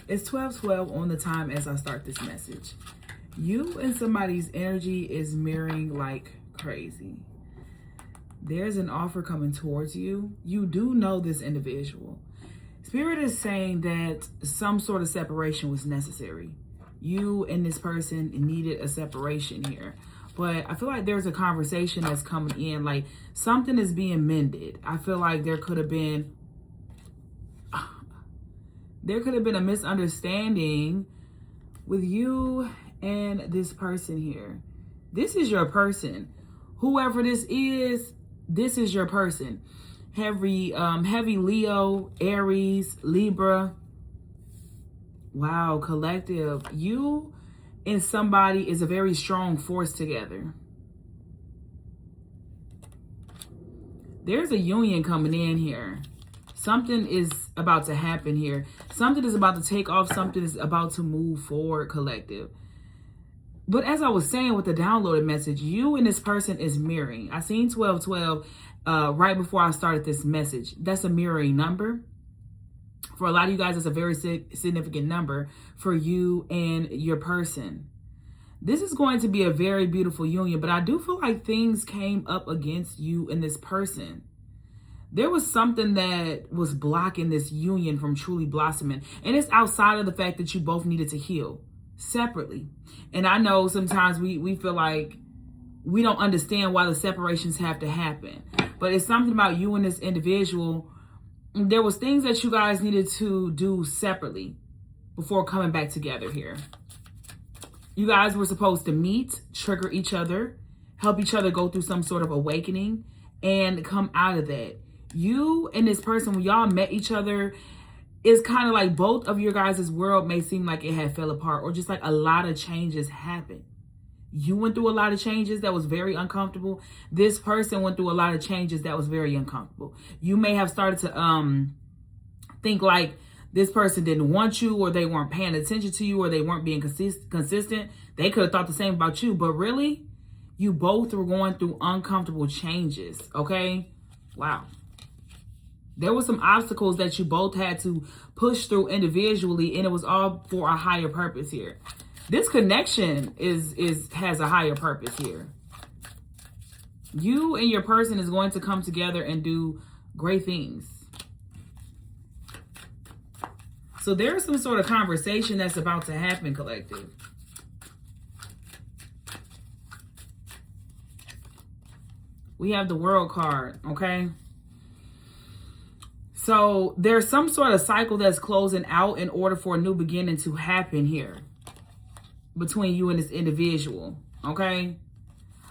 It's 12:12 on the time as I start this message. You and somebody's energy is mirroring like crazy. There's an offer coming towards you. You do know this individual. Spirit is saying that some sort of separation was necessary. You and this person needed a separation here. But I feel like there's a conversation that's coming in, like something is being mended. I feel like there could have been a misunderstanding with you and this person here. This is your person. Whoever this is your person. Heavy Leo, Aries, Libra. Wow, collective. You and somebody is a very strong force together. There's a union coming in here. Something is about to happen here. Something is about to take off. Something is about to move forward, collective. But as I was saying with the downloaded message, you and this person is mirroring. I seen 1212 right before I started this message. That's a mirroring number. For a lot of you guys, it's a very significant number for you and your person. This is going to be a very beautiful union, but I do feel like things came up against you and this person. There was something that was blocking this union from truly blossoming. And it's outside of the fact that you both needed to heal separately. And I know sometimes we feel like we don't understand why the separations have to happen. But it's something about you and this individual. There was things that you guys needed to do separately before coming back together here. You guys were supposed to meet, trigger each other, help each other go through some sort of awakening, and come out of that. You and this person, when y'all met each other, it's kind of like both of your guys' world may seem like it had fell apart, or just like a lot of changes happened. You went through a lot of changes that was very uncomfortable. This person went through a lot of changes that was very uncomfortable. You may have started to think like this person didn't want you, or they weren't paying attention to you, or they weren't being consistent. They could have thought the same about you, but really, you both were going through uncomfortable changes, okay? Wow. There were some obstacles that you both had to push through individually, and it was all for a higher purpose here. This connection has a higher purpose here. You and your person is going to come together and do great things. So there's some sort of conversation that's about to happen, collective. We have the World card, okay? So there's some sort of cycle that's closing out in order for a new beginning to happen here between you and this individual, okay?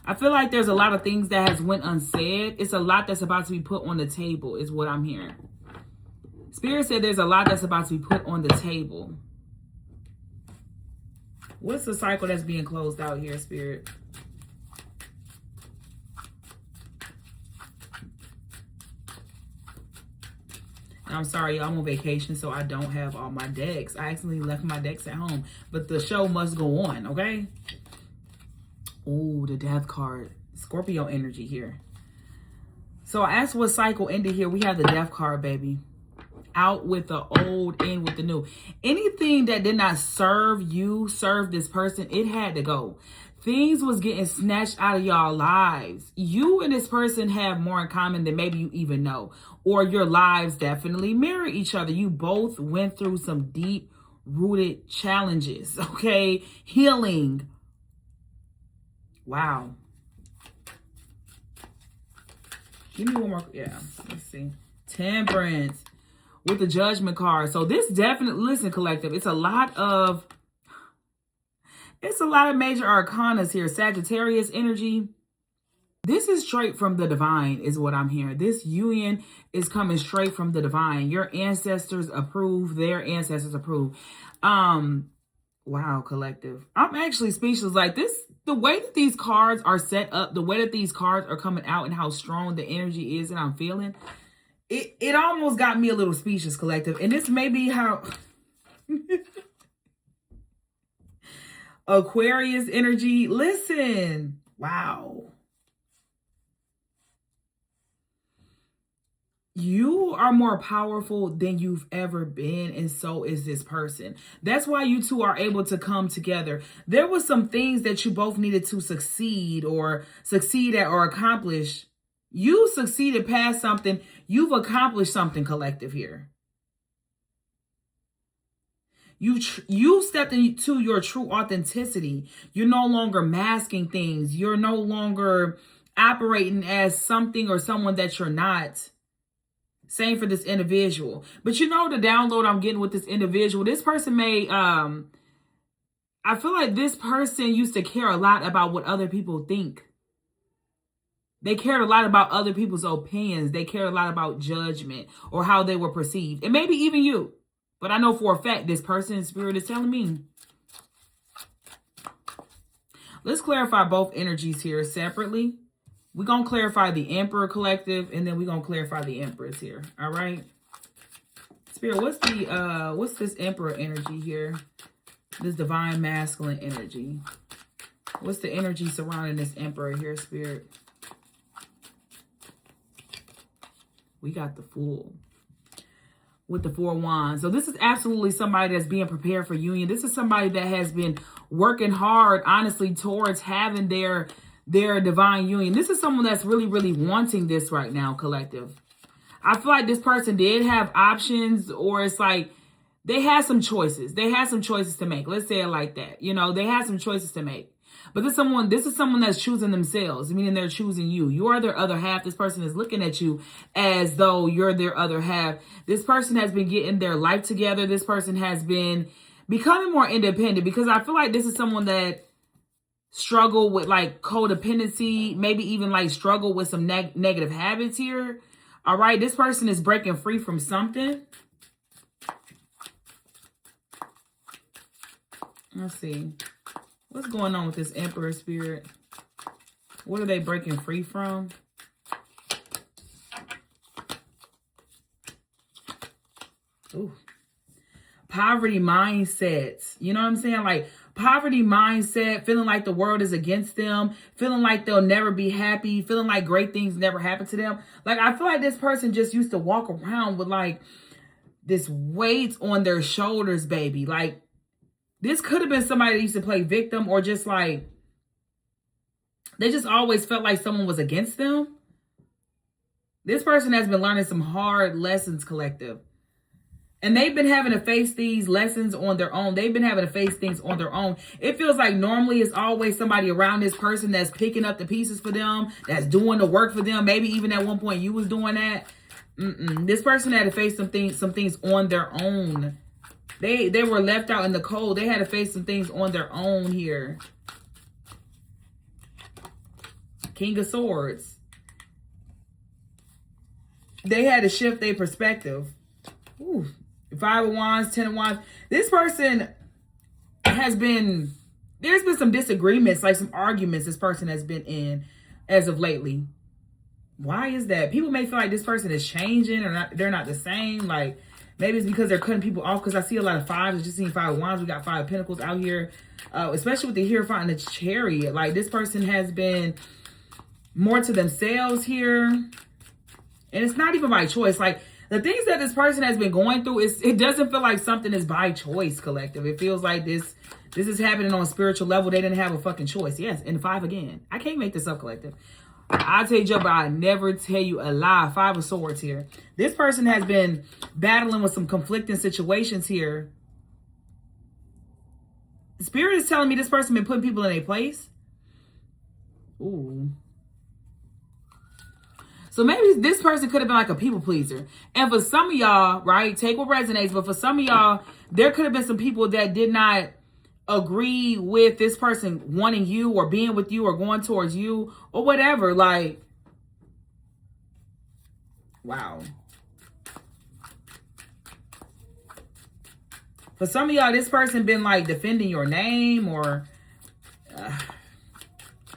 I feel like there's a lot of things that has went unsaid. It's a lot that's about to be put on the table is what I'm hearing. Spirit said there's a lot that's about to be put on the table. What's the cycle that's being closed out here, Spirit? I'm sorry, I'm on vacation, so I don't have all my decks. I accidentally left my decks at home, but the show must go on, okay? Oh, the Death card. Scorpio energy here. So I asked what cycle ended here. We have the Death card, baby. Out with the old, in with the new. Anything that did not serve you, serve this person, it had to go. Things was getting snatched out of y'all lives. You and this person have more in common than maybe you even know. Or your lives definitely mirror each other. You both went through some deep-rooted challenges, okay? Healing. Wow. Give me one more. Yeah, let's see. Temperance with the Judgment card. So this definitely, listen, collective, it's a lot of major arcanas here. Sagittarius energy. This is straight from the divine is what I'm hearing. This union is coming straight from the divine. Your ancestors approve. Their ancestors approve. Wow, collective. I'm actually speechless. Like this, the way that these cards are set up, the way that these cards are coming out and how strong the energy is that I'm feeling, it almost got me a little speechless, collective. And this may be how Aquarius energy. Listen. Wow. You are more powerful than you've ever been, and so is this person. That's why you two are able to come together. There was some things that you both needed to succeed at or accomplish. You succeeded past something. You've accomplished something, collective, here. You stepped into your true authenticity. You're no longer masking things. You're no longer operating as something or someone that you're not. Same for this individual. But you know the download I'm getting with this individual, this person may, I feel like this person used to care a lot about what other people think. They cared a lot about other people's opinions. They cared a lot about judgment or how they were perceived. And maybe even you. But I know for a fact this person in spirit is telling me. Let's clarify both energies here separately. We're going to clarify the Emperor, collective, and then we're going to clarify the Empress here. All right? Spirit, what's this Emperor energy here? This divine masculine energy. What's the energy surrounding this Emperor here, Spirit? We got the Fool with the 4 wands. So this is absolutely somebody that's being prepared for union. This is somebody that has been working hard, honestly, towards having their divine union. This is someone that's really, really wanting this right now, collective. I feel like this person did have options, or it's like they had some choices. They had some choices to make. Let's say it like that. You know, they had some choices to make. But this is someone that's choosing themselves, meaning they're choosing you. You are their other half. This person is looking at you as though you're their other half. This person has been getting their life together. This person has been becoming more independent, because I feel like this is someone that struggle with like codependency, maybe even like struggle with some negative habits here. All right, this person is breaking free from something. Let's see. What's going on with this Emperor, Spirit? What are they breaking free from? Ooh. Poverty mindsets. You know what I'm saying? Like poverty mindset, feeling like the world is against them, feeling like they'll never be happy, feeling like great things never happen to them. Like I feel like this person just used to walk around with like this weight on their shoulders, baby. Like this could have been somebody that used to play victim, or just like they just always felt like someone was against them. This person has been learning some hard lessons, collective. And they've been having to face these lessons on their own. They've been having to face things on their own. It feels like normally it's always somebody around this person that's picking up the pieces for them, that's doing the work for them. Maybe even at one point you was doing that. This person had to face some things on their own. They were left out in the cold. They had to face some things on their own here. King of Swords. They had to shift their perspective. Ooh. 5 of Wands, 10 of Wands. This person there's been some disagreements, like some arguments this person has been in as of lately. Why is that? People may feel like this person is changing, or they're not the same. Like maybe it's because they're cutting people off, because I see a lot of 5s. I just seen 5 of Wands. We got 5 of Pentacles out here, especially with the Hierophant and the Chariot. Like this person has been more to themselves here. And it's not even by choice. Like the things that this person has been going through, it doesn't feel like something is by choice, collective. It feels like this is happening on a spiritual level. They didn't have a fucking choice. Yes, and 5 again. I can't make this up, collective. I tell you, but I never tell you a lie. 5 of Swords here. This person has been battling with some conflicting situations here. Spirit is telling me this person been putting people in their place. Ooh. So maybe this person could have been like a people pleaser. And for some of y'all, right, take what resonates. But for some of y'all, there could have been some people that did not agree with this person wanting you or being with you or going towards you or whatever. Like, wow. For some of y'all, this person been like defending your name or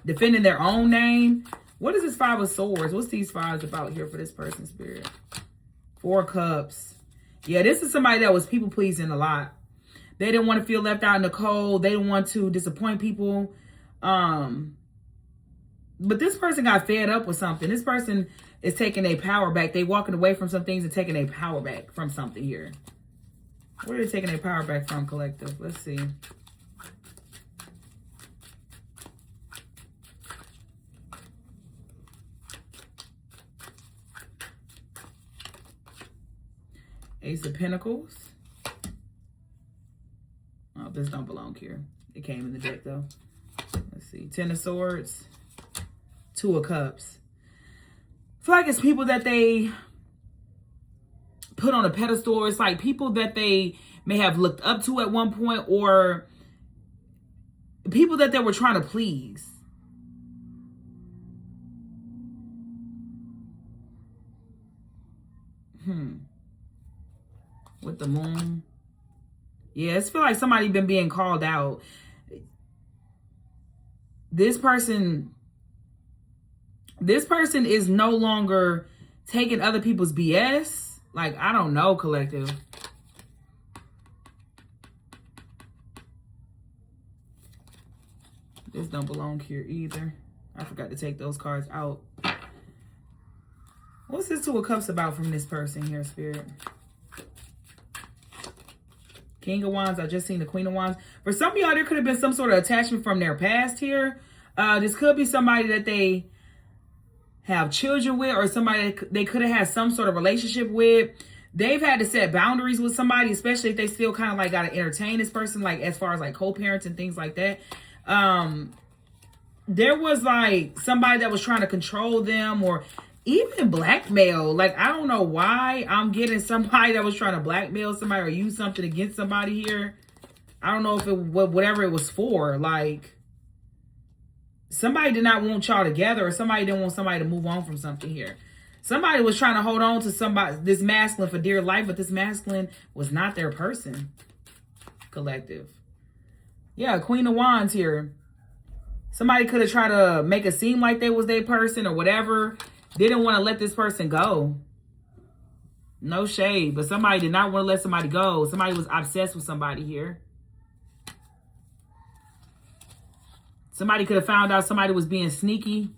defending their own name. What is this 5 of Swords? What's these 5s about here for this person, Spirit? 4 Cups. Yeah, this is somebody that was people pleasing a lot. They didn't want to feel left out in the cold. They didn't want to disappoint people. But this person got fed up with something. This person is taking their power back. They walking away from some things and taking their power back from something here. Where are they taking their power back from, collective? Let's see. Ace of Pentacles. Oh, this don't belong here. It came in the deck, though. Let's see. Ten of Swords. Two of Cups. I feel like it's people that they put on a pedestal. It's like people that they may have looked up to at one point, or people that they were trying to please. With the Moon. Yeah, it's feel like somebody been being called out. This person is no longer taking other people's BS. Like, I don't know, collective. This don't belong here either. I forgot to take those cards out. What's this Two of Cups about from this person here, Spirit? King of Wands. I just seen the Queen of Wands. For some of y'all, there could have been some sort of attachment from their past here. This could be somebody that they have children with, or somebody that they could have had some sort of relationship with. They've had to set boundaries with somebody, especially if they still kind of like got to entertain this person, like as far as like co-parents and things like that. There was like somebody that was trying to control them, or even blackmail. Like, I don't know why I'm getting somebody that was trying to blackmail somebody or use something against somebody here. I don't know if it, whatever it was for, like somebody did not want y'all together, or somebody didn't want somebody to move on from something here. Somebody was trying to hold on to somebody, this masculine, for dear life, but this masculine was not their person, collective. Yeah, Queen of Wands here. Somebody could have tried to make it seem like they was their person or whatever. Didn't want to let this person go. No shade, but somebody did not want to let somebody go. Somebody was obsessed with somebody here. Somebody could have found out somebody was being sneaky.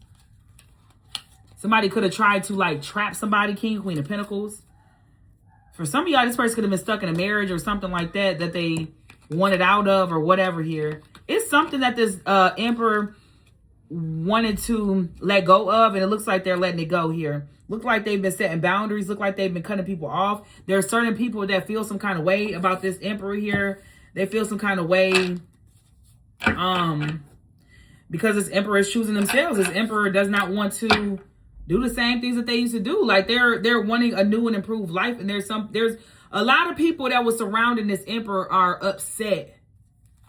Somebody could have tried to like trap somebody, King, Queen of Pentacles. For some of y'all, this person could have been stuck in a marriage or something like that, that they wanted out of or whatever here. It's something that this Emperor wanted to let go of, and it looks like they're letting it go here. Look like they've been setting boundaries. Look like they've been cutting people off. There are certain people that feel some kind of way about this Emperor here. They feel some kind of way because this Emperor is choosing themselves. This Emperor does not want to do the same things that they used to do. Like they're wanting a new and improved life, and there's a lot of people that was surrounding this Emperor are upset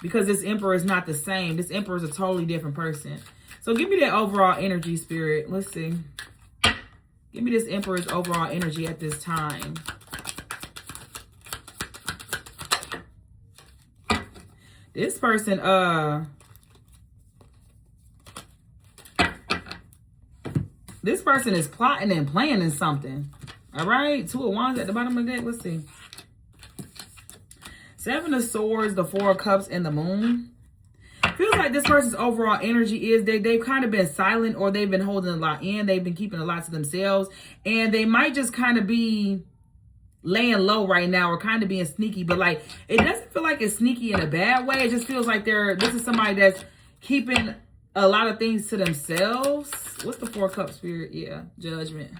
because this Emperor is not the same. This Emperor is a totally different person. So give me that overall energy, Spirit. Let's see. Give me this Emperor's overall energy at this time. This person, this person is plotting and planning something. All right. Two of Wands at the bottom of the deck. Let's see. Seven of Swords, the Four of Cups, and the Moon. Feels like this person's overall energy is they've kind of been silent, or they've been holding a lot in. They've been keeping a lot to themselves, and they might just kind of be laying low right now, or kind of being sneaky. But like, it doesn't feel like it's sneaky in a bad way. It just feels like this is somebody that's keeping a lot of things to themselves. What's the Four Cups, Spirit? Yeah, Judgment.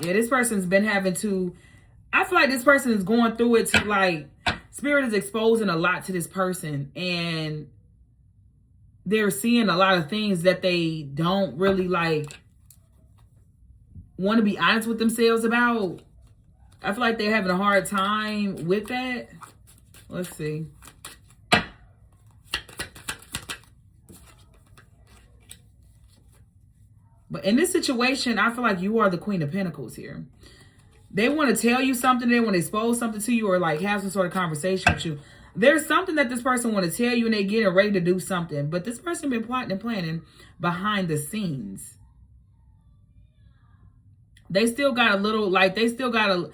Yeah, this person's been having to, I feel like this person is going through it to like, Spirit is exposing a lot to this person, and they're seeing a lot of things that they don't really like want to be honest with themselves about. I feel like they're having a hard time with that. Let's see. But in this situation, I feel like you are the Queen of Pentacles here. They want to tell you something. They want to expose something to you, or like have some sort of conversation with you. There's something that this person want to tell you, and they getting ready to do something. But this person been plotting and planning behind the scenes. They still got a little, like, they still got a,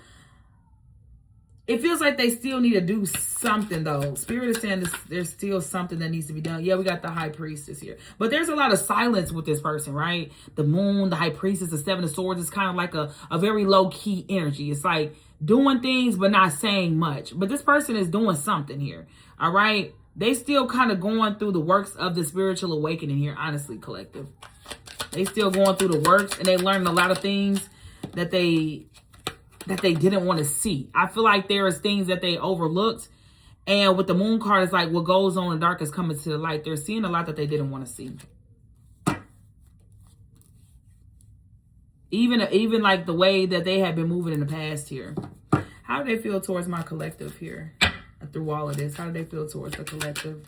it feels like they still need to do something, though. Spirit is saying there's still something that needs to be done. Yeah, we got the High Priestess here. But there's a lot of silence with this person, right? The Moon, the High Priestess, the Seven of Swords is kind of like a very low-key energy. It's like doing things but not saying much. But this person is doing something here, all right? They still kind of going through the works of the spiritual awakening here, honestly, collective. They still going through the works, and they learned a lot of things that they didn't want to see. I feel like there is things that they overlooked. And with the Moon card, it's like what goes on in the dark is coming to the light. They're seeing a lot that they didn't want to see. Even like the way that they have been moving in the past here. How do they feel towards my collective here? Through all of this, how do they feel towards the collective?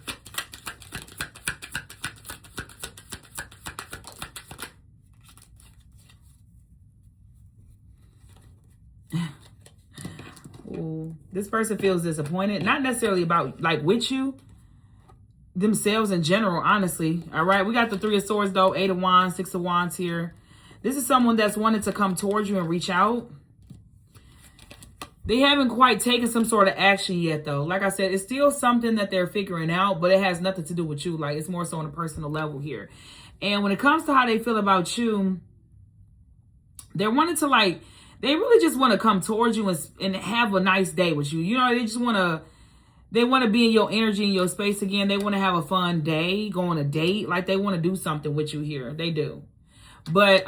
Ooh, this person feels disappointed, not necessarily about like with you, themselves in general, honestly. All right, we got the Three of Swords though, Eight of Wands, Six of Wands here. This is someone that's wanted to come towards you and reach out. They haven't quite taken some sort of action yet, though. Like I said, it's still something that they're figuring out, but it has nothing to do with you. Like, it's more so on a personal level here. And when it comes to how they feel about you, they're wanting to, like, they really just want to come towards you and have a nice day with you. You know, they just want to, they want to be in your energy, in your space again. They want to have a fun day, go on a date. Like, they want to do something with you here. They do. But,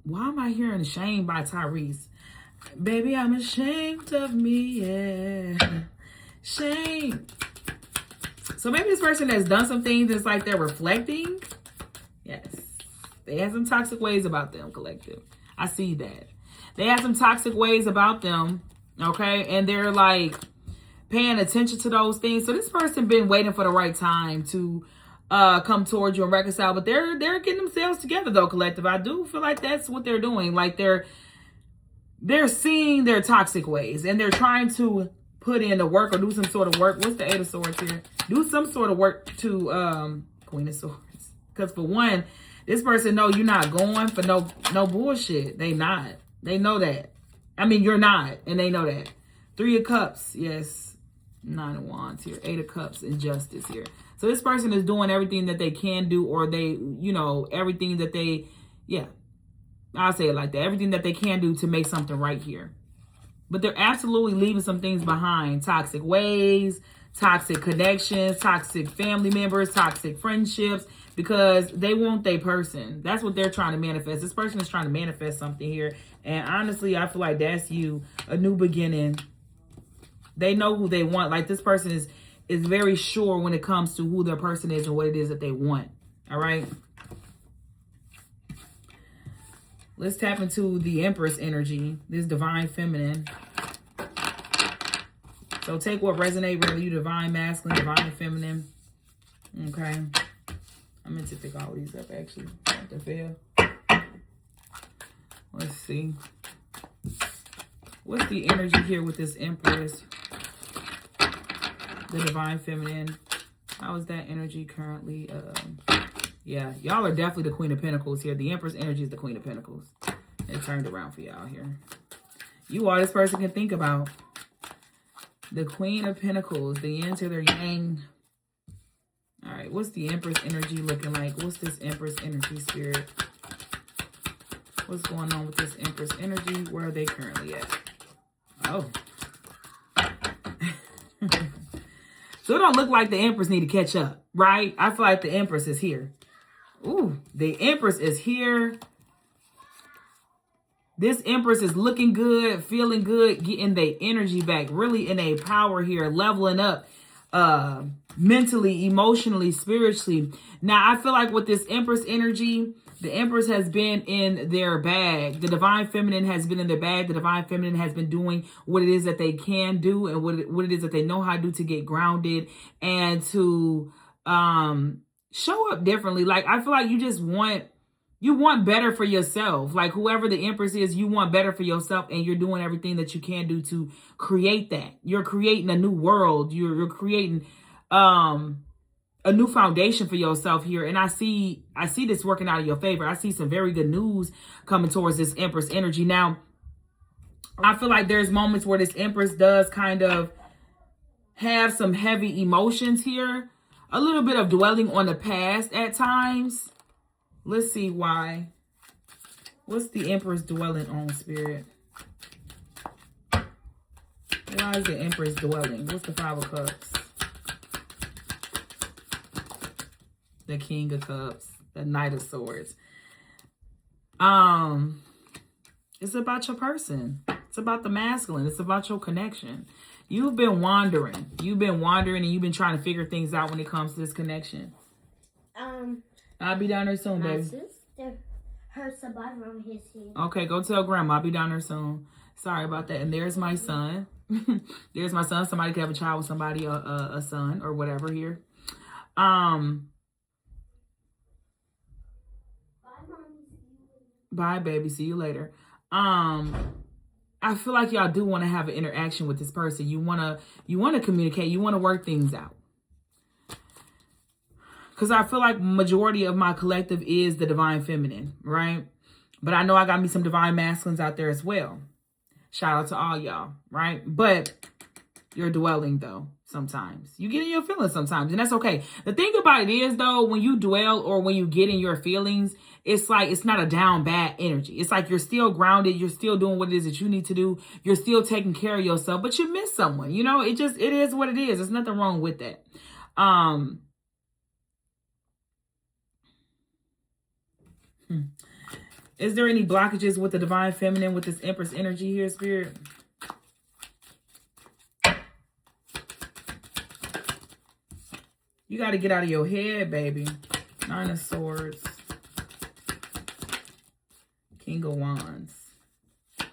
why am I hearing Ashamed by Tyrese? Baby, I'm ashamed of me, yeah. Shame. So maybe this person has done some things that's like they're reflecting. Yes. They have some toxic ways about them, collective. I see that. They have some toxic ways about them, okay? And they're like paying attention to those things. So this person been waiting for the right time to come towards you and reconcile, but they're getting themselves together though, collective. I do feel like that's what they're doing. Like they're seeing their toxic ways and they're trying to put in the work or do some sort of work. What's the Eight of Swords here? Do some sort of work to Queen of Swords. Because for one, this person know you're not going for no bullshit. They not. They know that. I mean, you're not, and they know that. Three of Cups, yes. Nine of Wands here. Eight of Cups and Justice here. So this person is doing everything that they can do, or they, you know, everything that they, yeah, I'll say it like that. Everything that they can do to make something right here. But they're absolutely leaving some things behind. Toxic ways, toxic connections, toxic family members, toxic friendships, because they want their person. That's what they're trying to manifest. This person is trying to manifest something here. And honestly, I feel like that's you, a new beginning. They know who they want. Like this person is very sure when it comes to who their person is and what it is that they want. All right. Let's tap into the Empress energy, this divine feminine. So take what resonates with you, divine masculine, divine feminine. Okay. I meant to pick all these up actually. What the hell? Let's see. What's the energy here with this Empress? The divine feminine. How is that energy currently? Yeah, y'all are definitely the Queen of Pentacles here. The Empress energy is the Queen of Pentacles. It turned around for y'all here. You are this person can think about. The Queen of Pentacles, the yin to their yang. All right, what's the Empress energy looking like? What's this Empress energy, spirit? What's going on with this Empress energy? Where are they currently at? Oh. So it don't look like the Empress need to catch up, right? I feel like the Empress is here. Ooh, the Empress is here. This Empress is looking good, feeling good, getting their energy back, really in a power here, leveling up mentally, emotionally, spiritually. Now, I feel like with this Empress energy, the Empress has been in their bag. The divine feminine has been in their bag. The divine feminine has been doing what it is that they can do and what it is that they know how to do to get grounded and to show up differently. Like, I feel like you want better for yourself. Like, whoever the Empress is, you want better for yourself, and you're doing everything that you can do to create that. You're creating a new world. You're creating a new foundation for yourself here. And I see this working out in your favor. I see some very good news coming towards this Empress energy. Now, I feel like there's moments where this Empress does kind of have some heavy emotions here. A little bit of dwelling on the past at times. Let's see why. What's the Empress dwelling on, Spirit? Why is the Empress dwelling? What's the Five of Cups? The King of Cups. The Knight of Swords. It's about your person. It's about the masculine. It's about your connection. You've been wandering. You've been wandering and you've been trying to figure things out when it comes to this connection. I'll be down there soon, baby. My sister hurt somebody on his head. Okay, go tell Grandma. I'll be down there soon. Sorry about that. And there's my son. There's my son. Somebody could have a child with somebody, a son or whatever here. Bye, baby. See you later. I feel like y'all do want to have an interaction with this person. You want to communicate. You want to work things out. Because I feel like majority of my collective is the divine feminine, right? But I know I got me some divine masculines out there as well. Shout out to all y'all, right? But you're dwelling, though, sometimes. You get in your feelings sometimes, and that's okay. The thing about it is, though, when you dwell or when you get in your feelings, it's like it's not a down bad energy. It's like you're still grounded. You're still doing what it is that you need to do. You're still taking care of yourself, but you miss someone. You know, it is what it is. There's nothing wrong with that. Is there any blockages with the divine feminine with this Empress energy here, Spirit? You got to get out of your head, baby. Nine of Swords. King of Wands. Is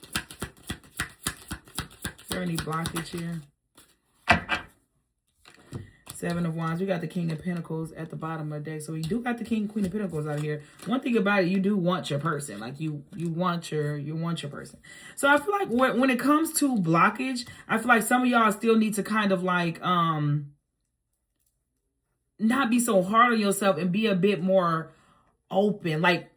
there any blockage here? Seven of Wands. We got the King of Pentacles at the bottom of the deck. So you do got the King, Queen of Pentacles out here. One thing about it, you do want your person. Like you want your person. So I feel like when it comes to blockage, I feel like some of y'all still need to kind of like not be so hard on yourself and be a bit more open. Like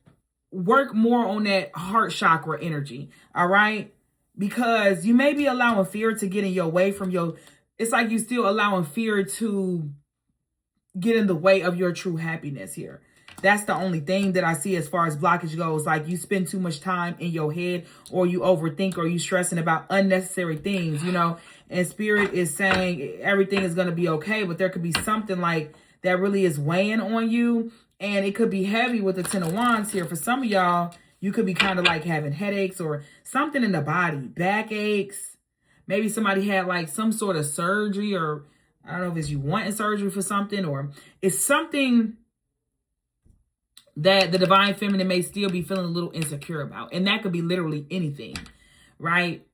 work more on that heart chakra energy. All right? Because you may be allowing fear to get in your way from your... It's like you still allowing fear to get in the way of your true happiness here. That's the only thing that I see as far as blockage goes. Like you spend too much time in your head, or you overthink, or you stressing about unnecessary things, you know. And Spirit is saying everything is going to be okay, but there could be something like that really is weighing on you. And it could be heavy with the Ten of Wands here. For some of y'all, you could be kind of like having headaches or something in the body, backaches. Maybe somebody had like some sort of surgery, or I don't know if it's you wanting surgery for something, or it's something that the divine feminine may still be feeling a little insecure about. And that could be literally anything, right?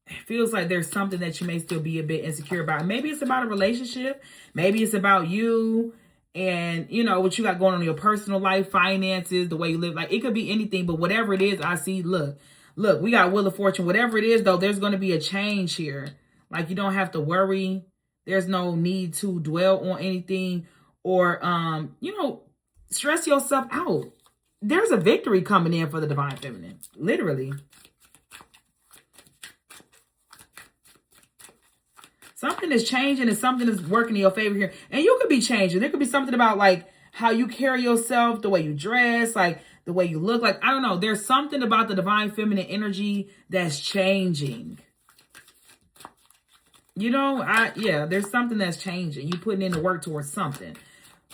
It feels like there's something that you may still be a bit insecure about. Maybe it's about a relationship. Maybe it's about you and, you know, what you got going on in your personal life, finances, the way you live. Like it could be anything, but whatever it is, I see, look, we got Wheel of Fortune. Whatever it is, though, there's going to be a change here. Like, you don't have to worry. There's no need to dwell on anything or, you know, stress yourself out. There's a victory coming in for the divine feminine. Literally. Something is changing and something is working in your favor here. And you could be changing. There could be something about, like, how you carry yourself, the way you dress, like, the way you look. Like, I don't know. There's something about the divine feminine energy that's changing. You know, there's something that's changing. You putting in the work towards something.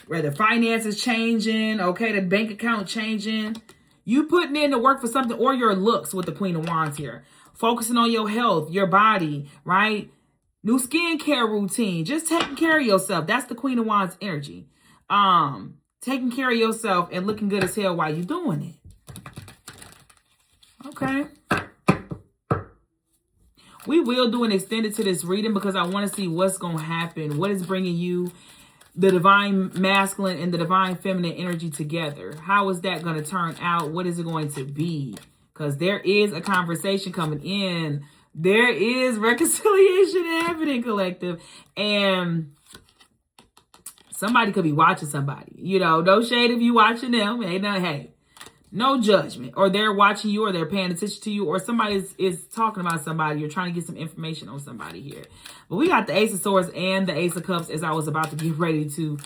Whether finance is changing, okay, the bank account changing. You putting in the work for something, or your looks with the Queen of Wands here. Focusing on your health, your body, right? New skincare routine. Just taking care of yourself. That's the Queen of Wands energy. Taking care of yourself and looking good as hell while you're doing it. Okay. We will do an extended to this reading because I want to see what's going to happen. What is bringing you the divine masculine and the divine feminine energy together? How is that going to turn out? What is it going to be? Because there is a conversation coming in. There is reconciliation happening, collective. And Somebody could be watching somebody. You know, no shade if you watching them. Hey, no judgment. Or they're watching you, or they're paying attention to you, or somebody is talking about somebody. You're trying to get some information on somebody here. But we got the Ace of Swords and the Ace of Cups as I was about to get ready to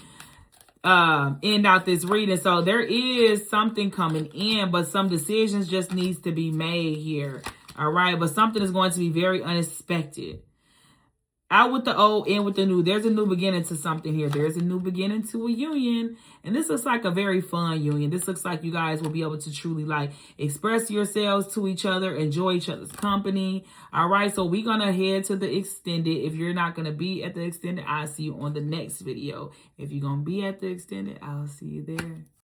end out this reading. So there is something coming in, but some decisions just needs to be made here. All right. But something is going to be very unexpected. Out with the old, in with the new. There's a new beginning to something here. There's a new beginning to a union. And this looks like a very fun union. This looks like you guys will be able to truly like express yourselves to each other, enjoy each other's company. All right. So we're going to head to the extended. If you're not going to be at the extended, I'll see you on the next video. If you're going to be at the extended, I'll see you there.